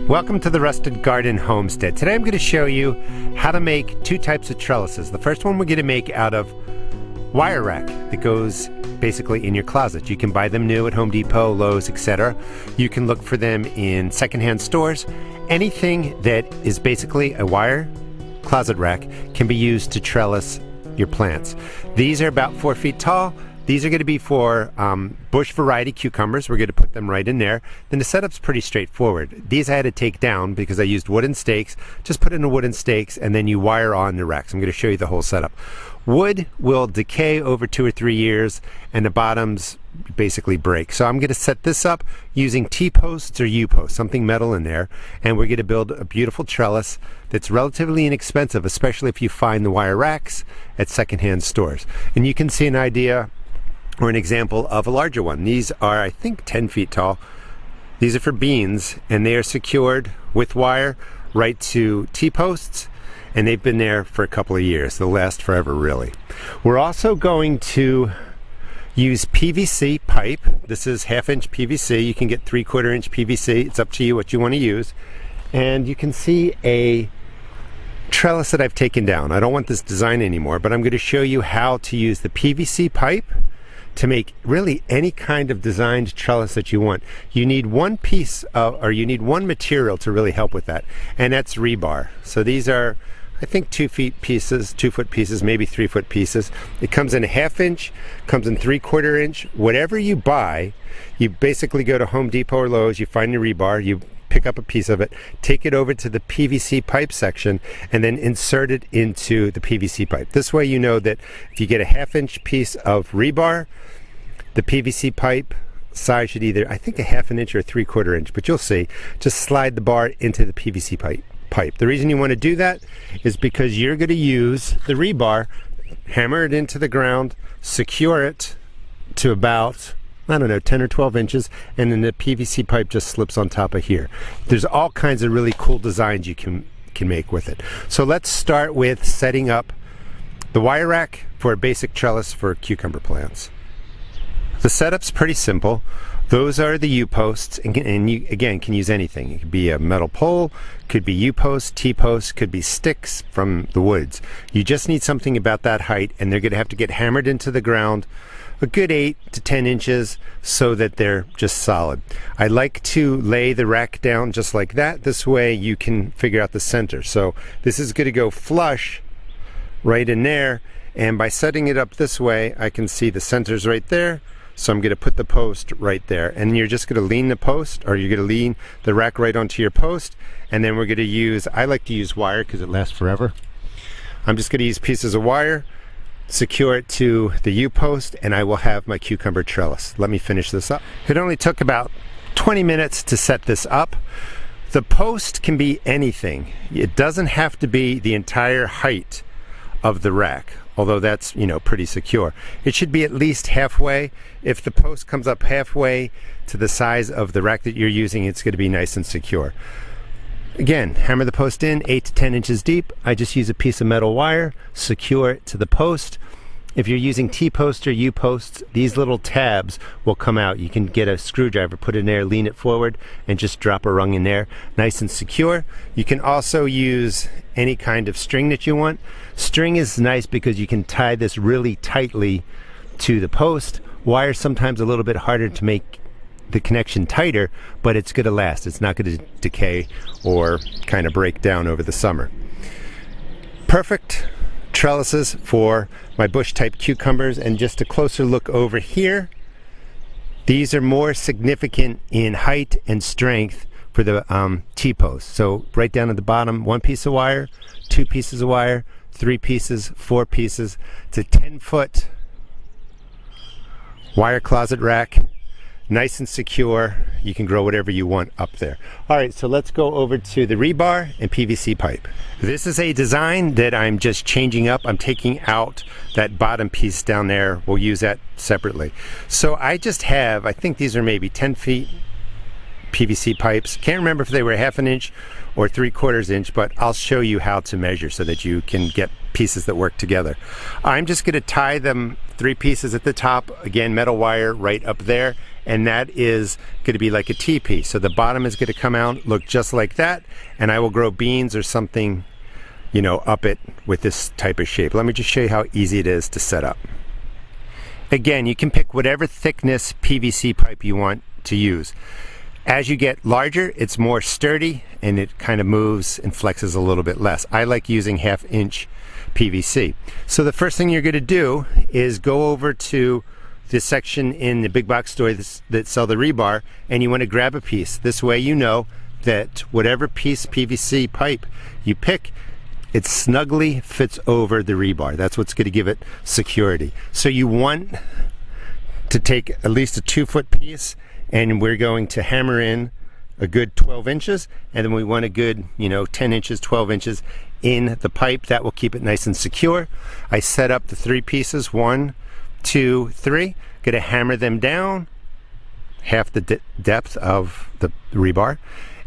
Welcome to the Rusted Garden Homestead. Today I'm going to show you how to make two types of trellises. The first one we're going to make out of wire rack that goes basically in your closet. You can buy them new at Home Depot, Lowe's, etc. You can look for them in secondhand stores. Anything that is basically a wire closet rack can be used to trellis your plants. These are about 4 feet tall. These are going to be for bush variety cucumbers. We're going to put them right in there. Then the setup's pretty straightforward. These I had to take down because I used wooden stakes. Just put in the wooden stakes and then you wire on the racks. I'm going to show you the whole setup. Wood will decay over 2 or 3 years and the bottoms basically break. So I'm going to set this up using T-posts or U-posts, something metal in there, and we're going to build a beautiful trellis that's relatively inexpensive, especially if you find the wire racks at secondhand stores. And you can see an idea or an example of a larger one. These are, I think, 10 feet tall. These are for beans, and they are secured with wire right to T-posts, and they've been there for a couple of years. They'll last forever, really. We're also going to use PVC pipe. This is 1/2-inch PVC. You can get 3/4-inch PVC. It's up to you what you want to use. And you can see a trellis that I've taken down. I don't want this design anymore, but I'm going to show you how to use the PVC pipe to make really any kind of designed trellis that you want. You need one piece of, or you need one material to really help with that, and that's rebar. So these are, I think, 2 foot pieces, maybe 3 foot pieces. It comes in 1/2-inch, comes in 3/4-inch. Whatever you buy, you basically go to Home Depot or Lowe's, you find your rebar, you pick up a piece of it, take it over to the PVC pipe section, and then insert it into the PVC pipe. This way you know that if you get a 1/2-inch piece of rebar, the PVC pipe size should either, I think, a 1/2 or 3/4 inch, but you'll see. Just slide the bar into the PVC pipe. The reason you want to do that is because you're going to use the rebar, hammer it into the ground, secure it to about, I don't know, 10 or 12 inches, and then the PVC pipe just slips on top of here. There's all kinds of really cool designs you can make with it. So let's start with setting up the wire rack for a basic trellis for cucumber plants. The setup's pretty simple. Those are the U-posts, and you, again, can use anything. It could be a metal pole, could be U-posts, T-posts, could be sticks from the woods. You just need something about that height, and they're going to have to get hammered into the ground a good 8 to 10 inches so that they're just solid. I like to lay the rack down just like that. This way you can figure out the center. So this is going to go flush right in there, and by setting it up this way, I can see the center's right there. So I'm going to put the post right there, and you're just going to lean the post, or you're going to lean the rack right onto your post, and then we're going to use, I like to use wire because it lasts forever. I'm just going to use pieces of wire, secure it to the U-post, and I will have my cucumber trellis. Let me finish this up. It only took about 20 minutes to set this up. The post can be anything. It doesn't have to be the entire height of the rack, although that's, you know, pretty secure. It should be at least halfway. If the post comes up halfway to the size of the rack that you're using, it's going to be nice and secure. Again, hammer the post in 8 to 10 inches deep. I just use a piece of metal wire, secure it to the post. If you're using T-posts or U-posts, these little tabs will come out. You can get a screwdriver, put it in there, lean it forward, and just drop a rung in there. Nice and secure. You can also use any kind of string that you want. String is nice because you can tie this really tightly to the post. Wire sometimes a little bit harder to make the connection tighter, but it's going to last. It's not going to decay or kind of break down over the summer. Perfect trellises for my bush type cucumbers. And just a closer look over here, these are more significant in height and strength for the T-post. So right down at the bottom, 1 piece of wire, 2 pieces of wire, 3 pieces, 4 pieces. It's a 10-foot wire closet rack, nice and secure. You can grow whatever you want up there. All right, so let's go over to the rebar and PVC pipe. This is a design that I'm just changing up. I'm taking out that bottom piece down there. We'll use that separately. So I just have, I think these are maybe 10 feet PVC pipes. Can't remember if they were 1/2 inch or 3/4 inch, but I'll show you how to measure so that you can get pieces that work together. I'm just going to tie them 3 pieces at the top, again metal wire right up there, and that is going to be like a teepee. So the bottom is going to come out, look just like that, and I will grow beans or something, you know, up it with this type of shape. Let me just show you how easy it is to set up. Again, you can pick whatever thickness PVC pipe you want to use. As you get larger, it's more sturdy and it kind of moves and flexes a little bit less. I like using 1/2 inch PVC. So the first thing you're going to do is go over to this section in the big box store that sell the rebar, and you want to grab a piece. This way you know that whatever piece PVC pipe you pick, it snugly fits over the rebar. That's what's going to give it security. So you want to take at least a 2-foot piece, and we're going to hammer in a good 12 inches, and then we want a good, you know, 10 inches, 12 inches in the pipe. That will keep it nice and secure. I set up the 3 pieces, 1, 2, 3. Gonna hammer them down half the depth of the rebar,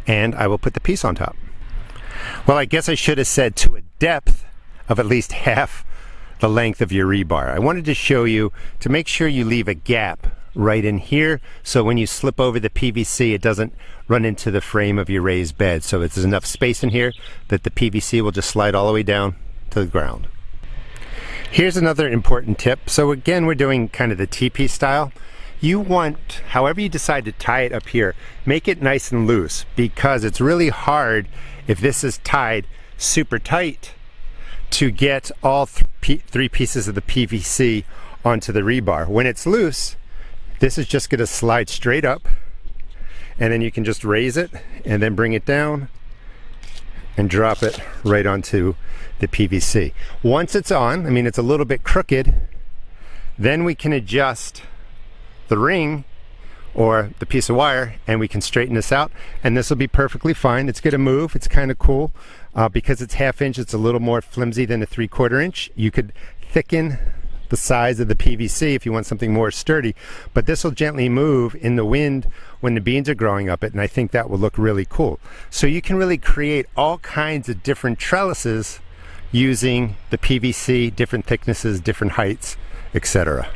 and I will put the piece on top. Well, I guess I should have said to a depth of at least half the length of your rebar. I wanted to show you to make sure you leave a gap right in here, so when you slip over the PVC, it doesn't run into the frame of your raised bed. So there's enough space in here that the PVC will just slide all the way down to the ground. Here's another important tip. So again, we're doing kind of the teepee style. You want, however you decide to tie it up here, make it nice and loose, because it's really hard if this is tied super tight to get all 3 pieces of the PVC onto the rebar. When it's loose, this is just going to slide straight up, and then you can just raise it and then bring it down and drop it right onto the PVC. Once it's on, I mean, it's a little bit crooked, then we can adjust the ring or the piece of wire, and we can straighten this out, and this will be perfectly fine. It's going to move. It's kind of cool because it's 1/2 inch. It's a little more flimsy than a 3/4 inch. You could thicken the size of the PVC if you want something more sturdy, but this will gently move in the wind when the beans are growing up it, and I think that will look really cool. So you can really create all kinds of different trellises using the PVC, different thicknesses, different heights, etc.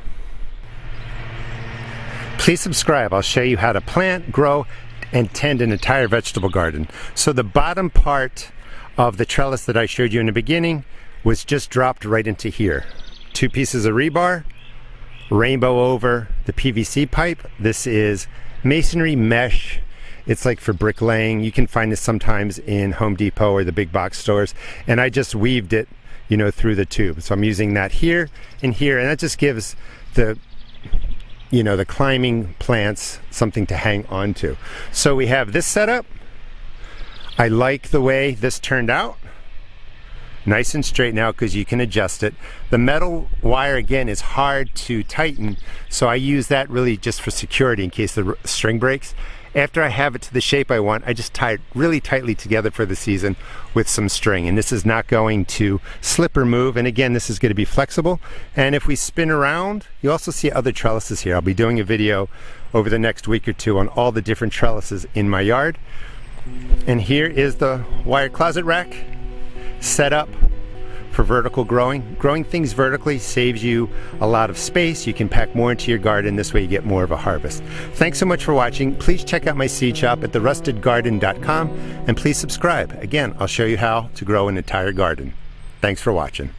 Please subscribe. I'll show you how to plant, grow, and tend an entire vegetable garden. So the bottom part of the trellis that I showed you in the beginning was just dropped right into here. 2 pieces of rebar, rainbow over the PVC pipe. This is masonry mesh. It's like for bricklaying. You can find this sometimes in Home Depot or the big box stores. And I just weaved it, you know, through the tube. So I'm using that here and here, and that just gives the, you know, the climbing plants something to hang on to. So we have this setup. I like the way this turned out. Nice and straight now because you can adjust it. The metal wire again is hard to tighten, so I use that really just for security in case the string breaks. After I have it to the shape I want, I just tie it really tightly together for the season with some string, and this is not going to slip or move, and again, this is going to be flexible. And if we spin around, you also see other trellises here. I'll be doing a video over the next week or 2 on all the different trellises in my yard. And here is the wire closet rack set up for vertical growing. Growing things vertically saves you a lot of space. You can pack more into your garden. This way you get more of a harvest. Thanks so much for watching. Please check out my seed shop at therustedgarden.com, and please subscribe. Again, I'll show you how to grow an entire garden. Thanks for watching.